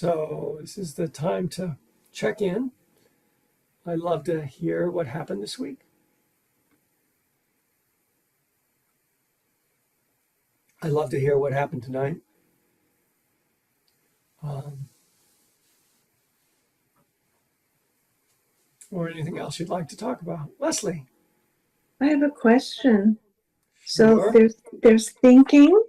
So this is the time to check in. I'd love to hear what happened this week. I'd love to hear what happened tonight. Or anything else you'd like to talk about. Leslie. I have a question. So Sure. there's thinking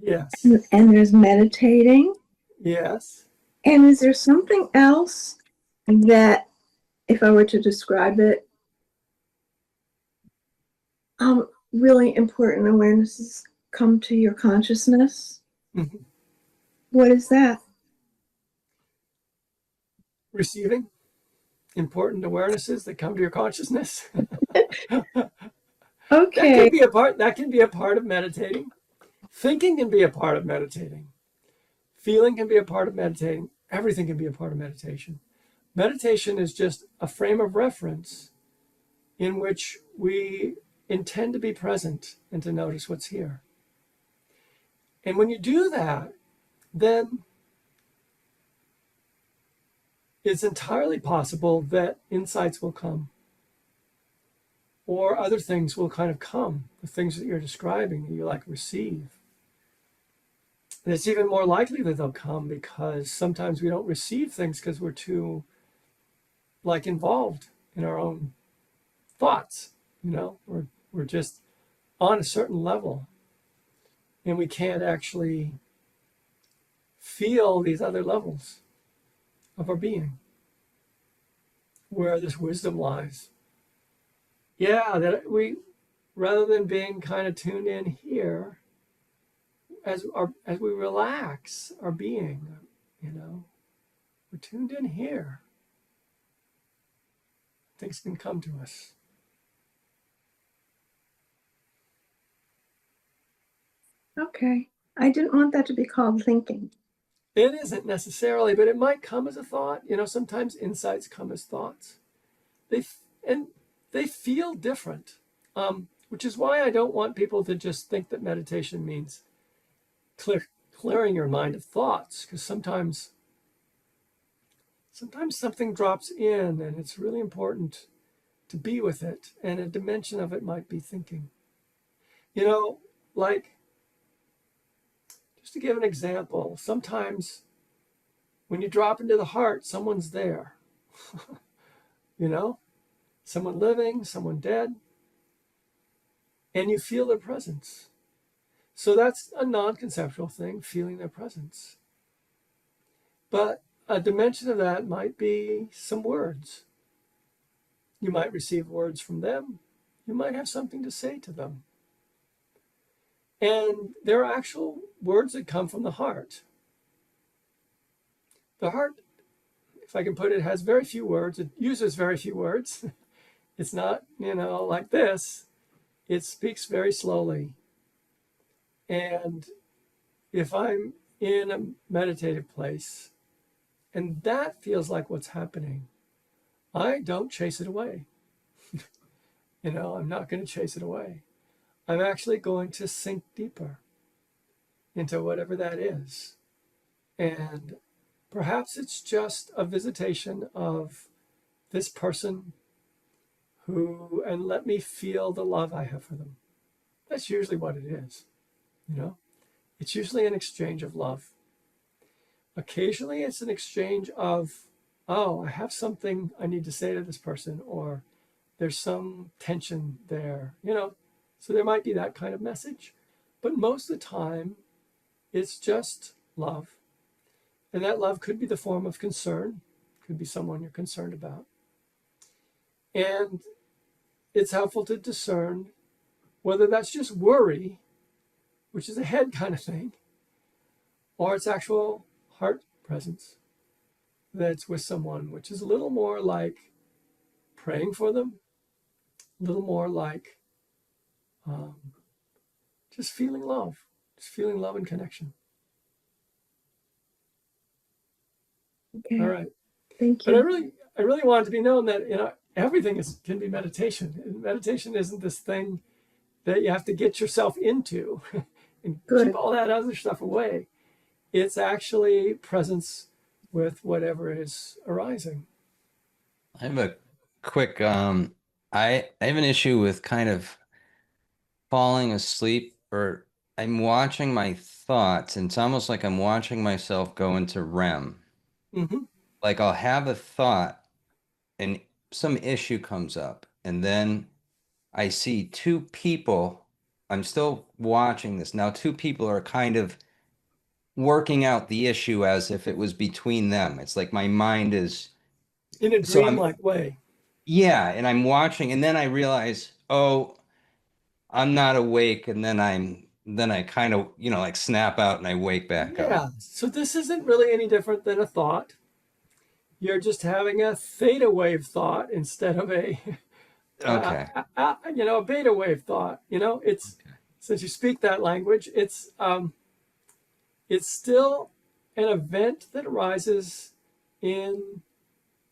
Yes. and there's meditating. Yes. And is there something else that, if I were to describe it, really important awarenesses come to your consciousness? Mm-hmm. What is that? Receiving important awarenesses that come to your consciousness. Okay. That can be a part of meditating. Thinking can be a part of meditating. Feeling can be a part of meditating. Everything can be a part of meditation. Meditation is just a frame of reference in which we intend to be present and to notice what's here. And when you do that, then it's entirely possible that insights will come, or other things will kind of come, the things that you're describing that you like receive. And it's even more likely that they'll come because sometimes we don't receive things because we're too involved in our own thoughts. We're just on a certain level, and we can't actually feel these other levels of our being where this wisdom lies. Yeah, that we, rather than being kind of tuned in here, as we relax our being, we're tuned in here. Things can come to us. Okay. I didn't want that to be called thinking. It isn't necessarily, but it might come as a thought. Sometimes insights come as thoughts. They feel different, which is why I don't want people to just think that meditation means clearing your mind of thoughts, because sometimes something drops in and it's really important to be with it, and a dimension of it might be thinking. Just to give an example, sometimes when you drop into the heart, someone's there. Someone living, someone dead, and you feel their presence. So that's a non-conceptual thing, feeling their presence. But a dimension of that might be some words. You might receive words from them. You might have something to say to them. And there are actual words that come from the heart. The heart, if I can put it, has very few words. It uses very few words. It's not, like this. It speaks very slowly. And if I'm in a meditative place and that feels like what's happening, I don't chase it away. I'm not going to chase it away. I'm actually going to sink deeper into whatever that is. And perhaps it's just a visitation of this person and let me feel the love I have for them. That's usually what it is. It's usually an exchange of love. Occasionally it's an exchange of, oh, I have something I need to say to this person, or there's some tension there, so there might be that kind of message. But most of the time it's just love. And that love could be the form of concern, could be someone you're concerned about. And it's helpful to discern whether that's just worry, which is a head kind of thing, or it's actual heart presence that's with someone, which is a little more like praying for them, a little more like just feeling love and connection. Okay. All right. Thank But you. I really want it to be known that everything can be meditation. And meditation isn't this thing that you have to get yourself into and Good. keep all that other stuff away. It's actually presence with whatever is arising. I have a quick I have an issue with kind of falling asleep, or I'm watching my thoughts, and it's almost like I'm watching myself go into REM. Hmm. Like I'll have a thought and some issue comes up, and then I see two people. I'm still watching this. Now two people are kind of working out the issue as if it was between them. It's like my mind is In a so I'm dreamlike way. yeah, and I'm watching, and then I realize, oh, I'm not awake, and then I kind of, like snap out and I wake back up. Yeah. So this isn't really any different than a thought. You're just having a theta wave thought instead of a, Okay. a beta wave thought. It's Okay. since you speak that language, it's still an event that arises in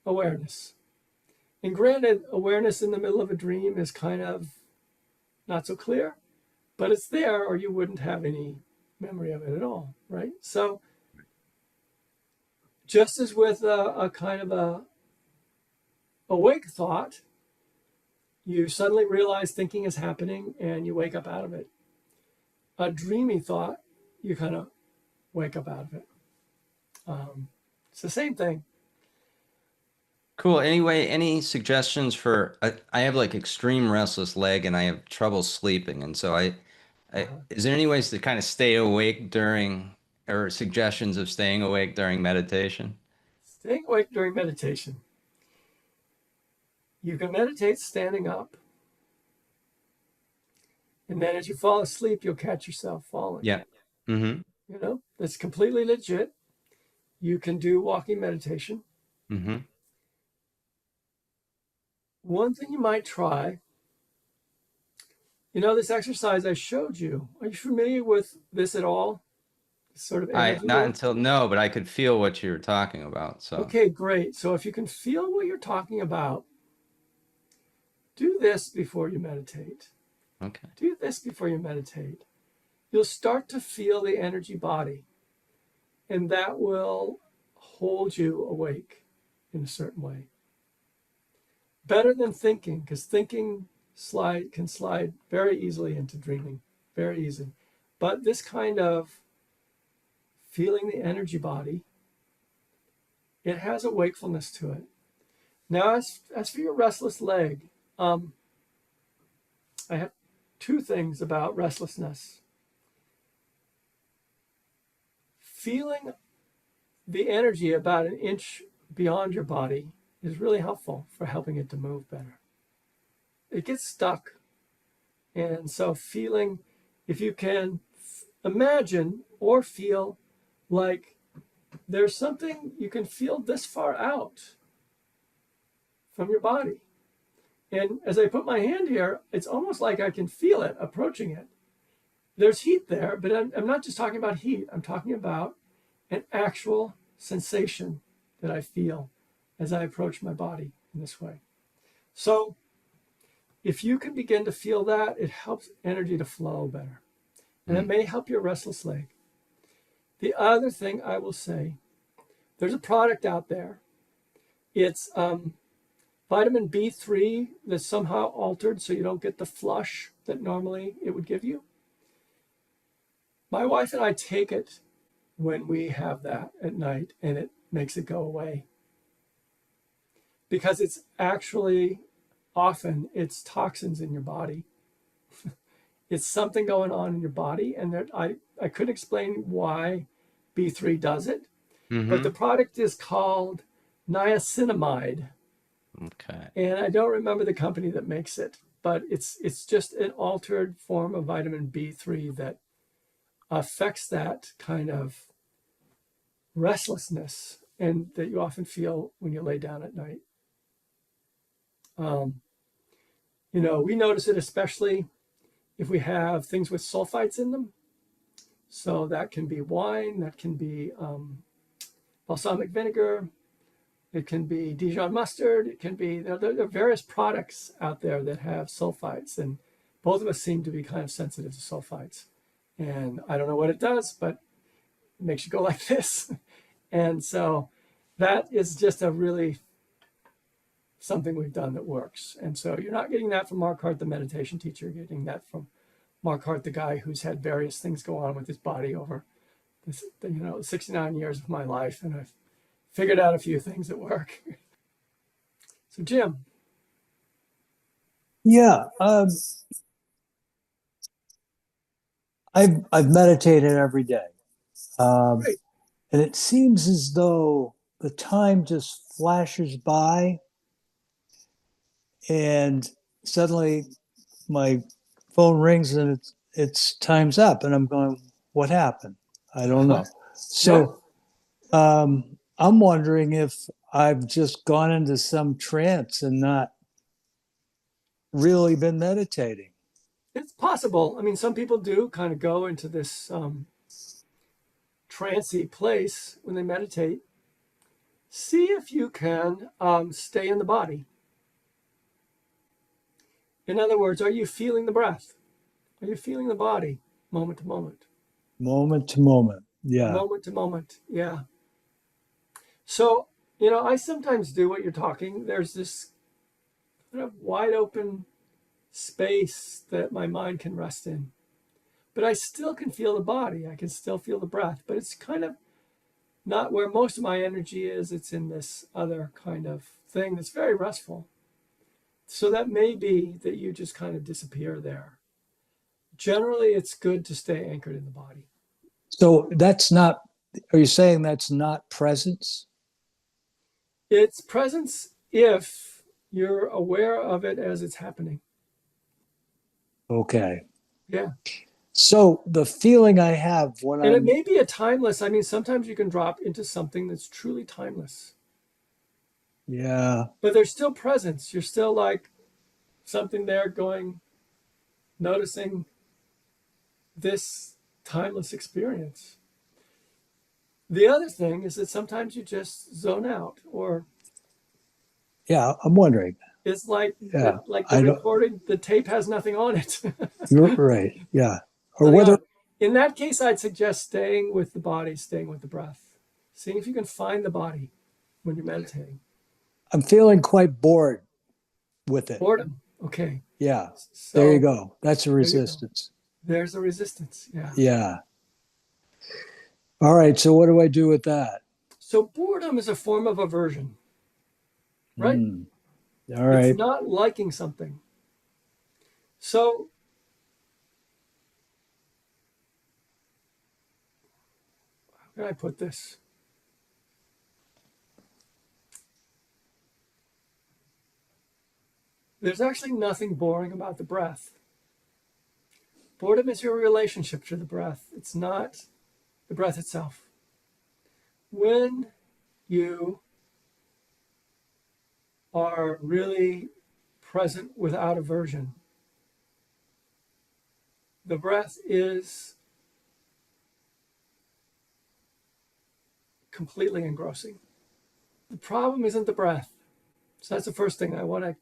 awareness. And granted, awareness in the middle of a dream is kind of not so clear, but it's there, or you wouldn't have any memory of it at all, right? So, just as with a kind of a awake thought, you suddenly realize thinking is happening and you wake up out of it. A dreamy thought, you kind of wake up out of it. It's the same thing. Cool. Anyway, any suggestions for I have like extreme restless leg and I have trouble sleeping, and so Uh, is there any ways to kind of stay awake during, or suggestions of staying awake during meditation? Staying awake during meditation. You can meditate standing up, and then as you fall asleep, you'll catch yourself falling. Yeah. Mm-hmm. That's completely legit. You can do walking meditation. Mm-hmm. One thing you might try, this exercise I showed you, are you familiar with this at all? This sort of I energy not work? until no, but I could feel what you were talking about. So Okay, great. So if you can feel what you're talking about, do this before you meditate. okay. Do this before you meditate. You'll start to feel the energy body, and that will hold you awake in a certain way. Better than thinking, because thinking can slide very easily into dreaming, very easy. But this kind of feeling the energy body, it has a wakefulness to it. Now, as for your restless leg, I have two things about restlessness. Feeling the energy about an inch beyond your body is really helpful for helping it to move better. It gets stuck. And so, feeling, if you can imagine or feel like there's something you can feel this far out from your body. And as I put my hand here, it's almost like I can feel it approaching it. There's heat there, but I'm not just talking about heat. I'm talking about an actual sensation that I feel as I approach my body in this way. So if you can begin to feel that, it helps energy to flow better. And it Mm. may help your restless leg. The other thing I will say, there's a product out there. It's vitamin B3 that's somehow altered so you don't get the flush that normally it would give you. My wife and I take it when we have that at night, and it makes it go away. Because it's actually often it's toxins in your body. It's something going on in your body, and I couldn't explain why B3 does it, but the Mm-hmm. product is called niacinamide, Okay. and I don't remember the company that makes it, but it's just an altered form of vitamin B3 that affects that kind of restlessness and that you often feel when you lay down at night. Um, we notice it especially if we have things with sulfites in them. So that can be wine, that can be balsamic vinegar, it can be Dijon mustard, it can be, there are various products out there that have sulfites, and both of us seem to be kind of sensitive to sulfites. And I don't know what it does, but it makes you go like this. And so that is just a really something we've done that works. And so you're not getting that from Mark Hart, the meditation teacher. You're getting that from Mark Hart, the guy who's had various things go on with his body over this, 69 years of my life. And I've figured out a few things that work. So Jim. Yeah, I've meditated every day, Great. and it seems as though the time just flashes by, and suddenly my phone rings and it's time's up, and I'm going, what happened? I don't know. So I'm wondering if I've just gone into some trance and not really been meditating. It's possible. I mean, some people do kind of go into this trancey place when they meditate. See if you can stay in the body. In other words, are you feeling the breath? Are you feeling the body moment to moment? Moment to moment. Yeah. Moment to moment. Yeah. So, I sometimes do what you're talking. There's this kind of wide open space that my mind can rest in. But I still can feel the body. I can still feel the breath. But it's kind of not where most of my energy is. It's in this other kind of thing that's very restful. So that may be that you just kind of disappear there. Generally, it's good to stay anchored in the body. So that's not, are you saying that's not presence? It's presence if you're aware of it as it's happening. Okay. Yeah. So the feeling I have when And it I'm, may be a timeless, I mean, sometimes you can drop into something that's truly timeless, yeah, but there's still presence. You're still like something there going, noticing this timeless experience. The other thing is that sometimes you just zone out, or yeah, I'm wondering. it's like Yeah, like the I don't, recording, the tape has nothing on it. you're right. Yeah. Or Nothing on whether it. In that case, I'd suggest staying with the body, staying with the breath, seeing if you can find the body when you're meditating. I'm feeling quite bored with it. Boredom. Okay. Yeah. There you So go. That's a there you go. resistance. There's a resistance. Yeah. Yeah. All right. So what do I do with that? So boredom is a form of aversion, right? All It's right. not liking something. So how can I put this? There's actually nothing boring about the breath. Boredom is your relationship to the breath. It's not the breath itself. When you are really present without aversion, the breath is completely engrossing. The problem isn't the breath. So that's the first thing I want to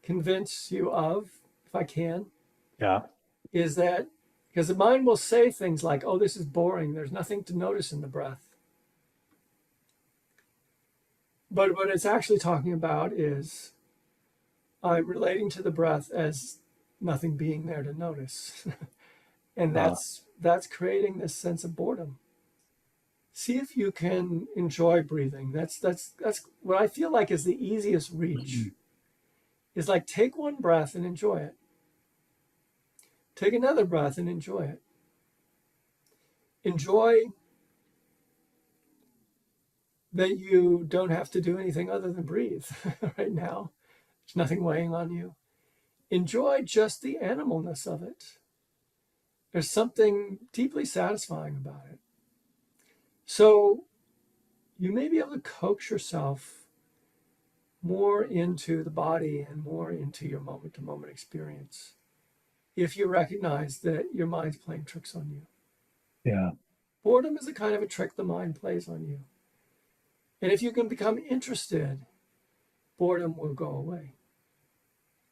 convince you of, if I can, Yeah. is that because the mind will say things like, oh, this is boring. There's nothing to notice in the breath. But what it's actually talking about is I'm relating to the breath as nothing being there to notice. And that's creating this sense of boredom. See if you can enjoy breathing. That's what I feel like is the easiest reach. Is like take one breath and enjoy it. Take another breath and enjoy it. Enjoy that you don't have to do anything other than breathe right now. There's nothing weighing on you. Enjoy just the animalness of it. There's something deeply satisfying about it. So you may be able to coax yourself more into the body and more into your moment to moment experience if you recognize that your mind's playing tricks on you. Yeah. Boredom is a kind of a trick the mind plays on you. And if you can become interested, boredom will go away.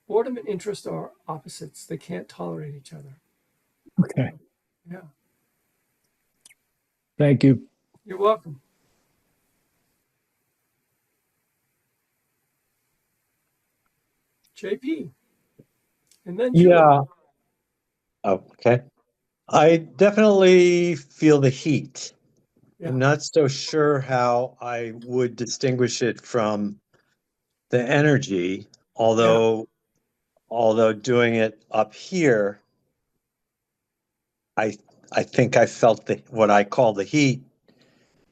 Boredom and interest are opposites. They can't tolerate each other. Okay. Yeah. Thank you. You're welcome. JP, and then Julie. Yeah. Okay. I definitely feel the heat. Yeah. I'm not so sure how I would distinguish it from the energy, although doing it up here, I I think I felt what I call the heat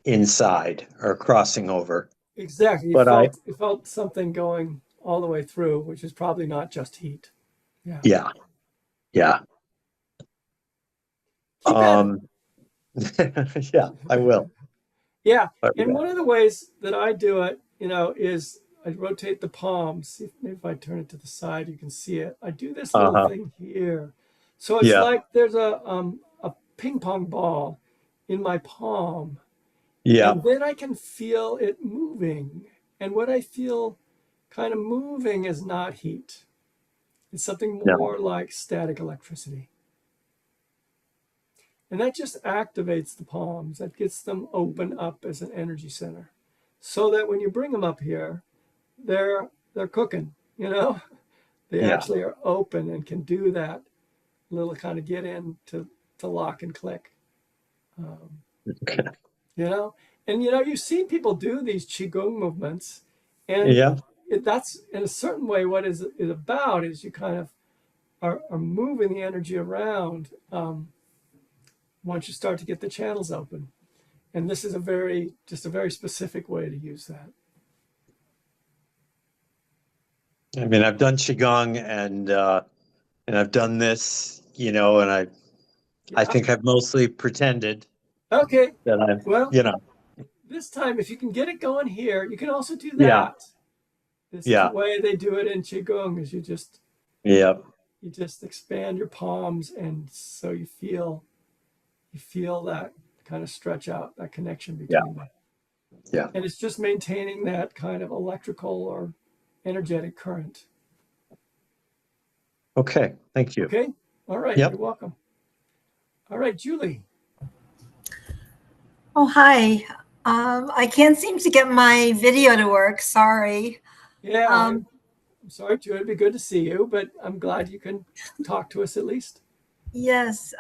inside or crossing over. Exactly. But You felt something going all the way through, which is probably not just heat. Yeah. yeah, yeah. Keep at it. Yeah, I will. Yeah. I And will. one of the ways that I do it, is I rotate the palms. See maybe if I turn it to the side, you can see it. I do this little Uh-huh. thing here. So it's Yeah, like there's a ping pong ball in my palm, yeah, and then I can feel it moving. And what I feel kind of moving is not heat. It's something yeah, more like static electricity. And that just activates the palms. That gets them open up as an energy center. So that when you bring them up here, they're cooking, They yeah. actually are open and can do that little kind of get in to lock and click. Um, Okay. you know, and you've seen people do these qigong movements, and Yeah, that's in a certain way what is about is you kind of are moving the energy around once you start to get the channels open. And this is just a very specific way to use that. I mean, I've done qigong and I've done this, and I Yeah. think I've mostly pretended Okay. that I'm, Well, this time, if you can get it going here, you can also do yeah, that. This is the yeah, way they do it in qigong. Is yeah, you just expand your palms, and so you feel that kind of stretch out, that connection yeah, between them. yeah. And it's just maintaining that kind of electrical or energetic current. Okay, thank you. Okay. All right. Yep. You're welcome. All right, Julie. Oh, hi. I can't seem to get my video to work. Sorry. Yeah, Um, I'm sorry, Julie. It'd be good to see you, but I'm glad you can talk to us at least. yes.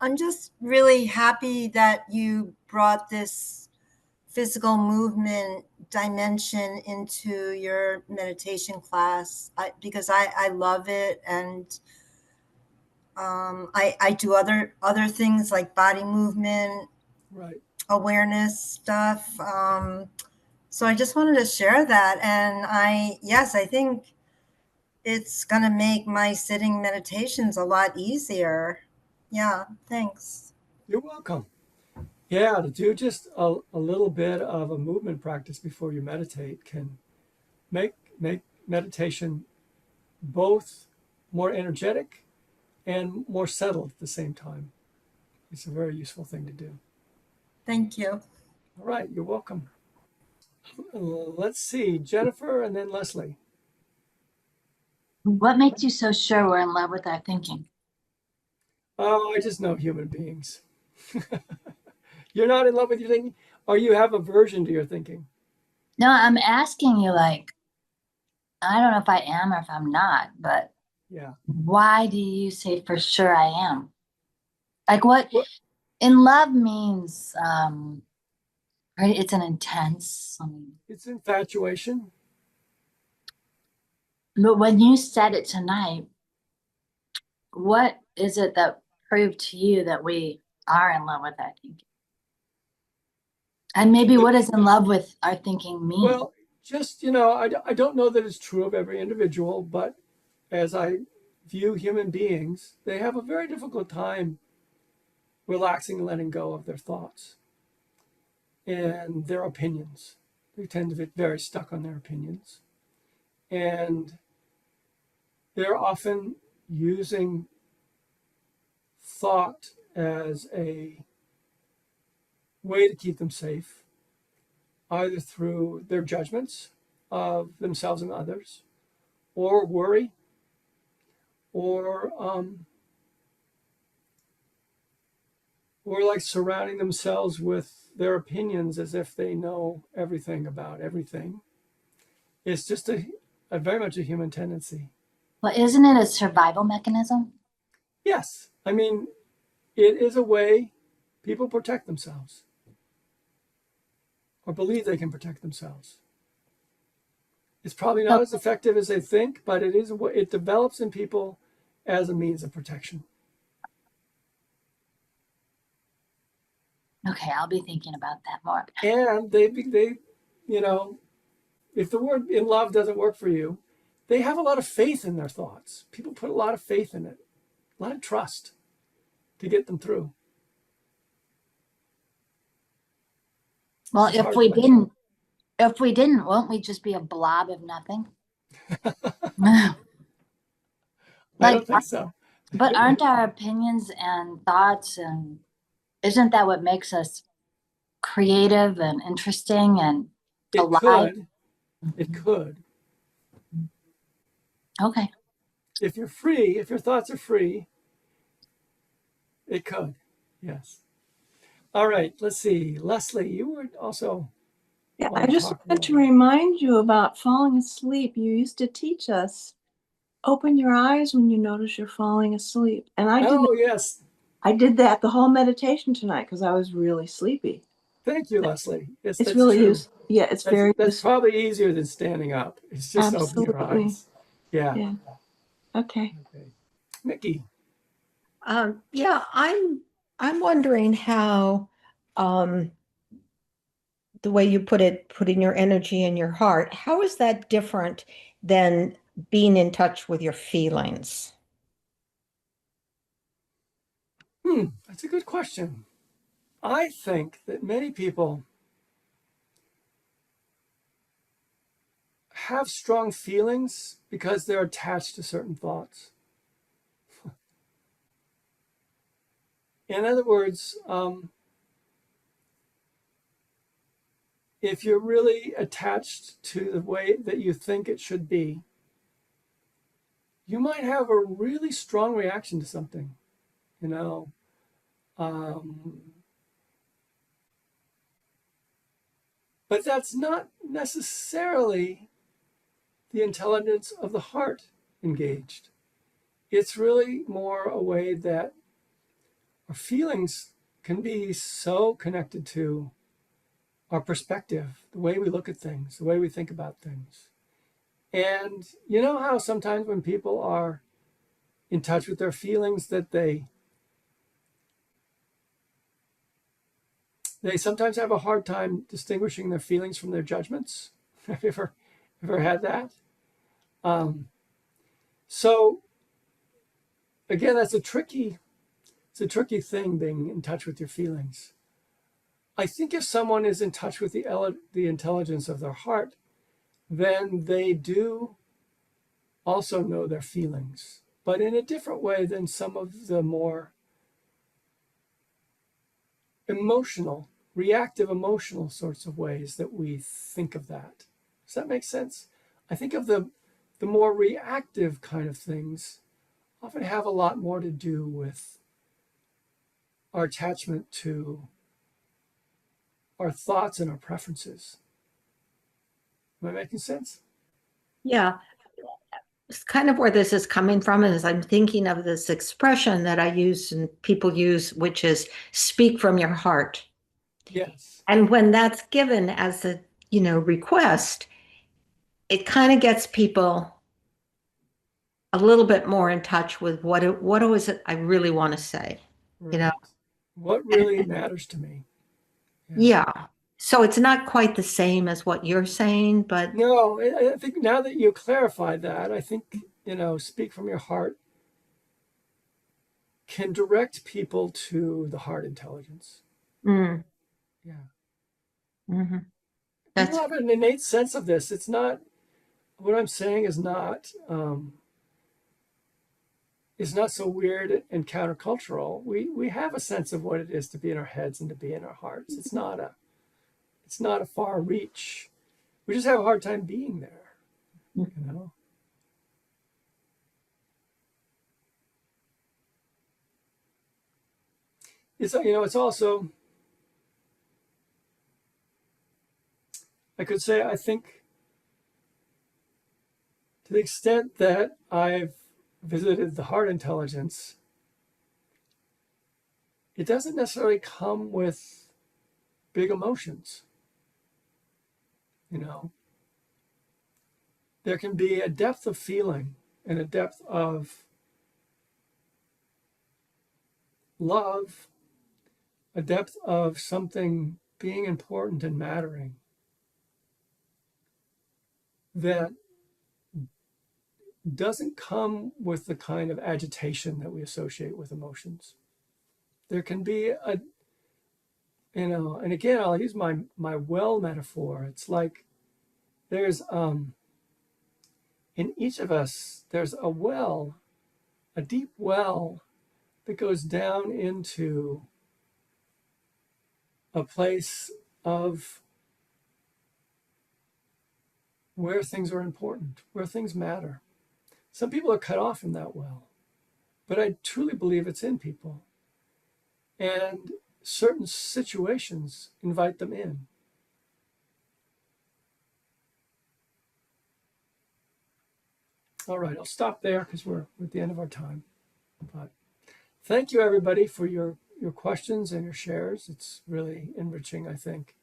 I'm just really happy that you brought this physical movement dimension into your meditation class because I love it. And I do other things like body movement, Right. awareness stuff. So I just wanted to share that. And I think it's going to make my sitting meditations a lot easier. Yeah, thanks. You're welcome. Yeah, to do just a little bit of a movement practice before you meditate can make meditation both more energetic and more settled at the same time. It's a very useful thing to do. Thank you. All right, you're welcome. Let's see, Jennifer and then Leslie. What makes you so sure we're in love with our thinking? Oh, I just know human beings. You're not in love with your thinking, or you have aversion to your thinking? No, I'm asking you, like, I don't know if I am or if I'm not, but Yeah. why do you say for sure I am? Like, what Well, in love means, right? It's an intense, it's infatuation. but when you said it tonight, what is it that proved to you that we are in love with our thinking? And maybe what does in love with our thinking mean? Well, just, I don't know that it's true of every individual, but as I view human beings, they have a very difficult time relaxing and letting go of their thoughts and their opinions. They tend to get very stuck on their opinions. And they're often using thought as a way to keep them safe, either through their judgments of themselves and others, or worry, or like surrounding themselves with their opinions as if they know everything about everything. It's just a very much a human tendency. Well, isn't it a survival mechanism? Yes, I mean, it is a way people protect themselves or believe they can protect themselves. It's probably not So, as effective as they think, but it is. It develops in people as a means of protection. okay, I'll be thinking about that more. And you know, if the word in love doesn't work for you, they have a lot of faith in their thoughts. People put a lot of faith in it, a lot of trust to get them through. Well, It's hard to if we didn't, won't we just be a blob of nothing? I Like, don't think so. but aren't our opinions and thoughts, and isn't that what makes us creative and interesting and It alive? could. It could. Okay. If you're free, if your thoughts are free, it could. Yes. All right. Let's see. Leslie, you were also Yeah, want I to just talk wanted to more. remind you about falling asleep. You used to teach us, open your eyes when you notice you're falling asleep. And Oh, yes. I did that the whole meditation tonight because I was really sleepy. Thank you, Leslie. Yes, It's that's really true. yeah, it's very That's useful. probably easier than standing up. It's just open your Absolutely. eyes. Yeah. Yeah. Okay. Okay. Mickey. Yeah, I'm wondering how um, the way you put it, putting your energy in your heart, how is that different than being in touch with your feelings? That's a good question. I think that many people have strong feelings because they're attached to certain thoughts. In other words, if you're really attached to the way that you think it should be, you might have a really strong reaction to something, you know. But that's not necessarily the intelligence of the heart engaged. It's really more a way that our feelings can be so connected to our perspective, the way we look at things, the way we think about things. And you know how sometimes when people are in touch with their feelings that they sometimes have a hard time distinguishing their feelings from their judgments. Have you ever had that? So again, it's a tricky thing being in touch with your feelings. I think if someone is in touch with the intelligence of their heart, then they do also know their feelings, but in a different way than some of the more emotional, reactive emotional sorts of ways that we think of that. Does that make sense? I think of the more reactive kind of things often have a lot more to do with our attachment to our thoughts and our preferences. Am I making sense? Yeah, it's kind of where this is coming from is I'm thinking of this expression that I use and people use, which is speak from your heart. Yes. And when that's given as a, request, it kind of gets people a little bit more in touch with what is it I really want to say, Right. What really matters to me? Yeah. So it's not quite the same as what you're saying, but No, I think now that you clarified that, I think, speak from your heart can direct people to the heart intelligence. mm, Yeah. hmm People that's have an innate sense of this. It's not, what I'm saying is not so weird and countercultural. We have a sense of what it is to be in our heads and to be in our hearts. It's not a far reach. We just have a hard time being there, you know. It's also, I could say, I think To the extent that I've visited the heart intelligence, it doesn't necessarily come with big emotions. You know, there can be a depth of feeling and a depth of love, a depth of something being important and mattering that doesn't come with the kind of agitation that we associate with emotions. There can be a, you know, and again, I'll use my well metaphor. It's like there's in each of us, there's a well, a deep well that goes down into a place of where things are important, where things matter. Some people are cut off from that well, but I truly believe it's in people. And certain situations invite them in. All right, I'll stop there because we're at the end of our time. But thank you, everybody, for your questions and your shares. It's really enriching, I think.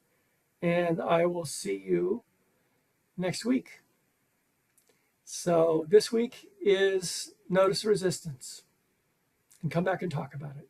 And I will see you next week. So this week is Notice Resistance, and come back and talk about it.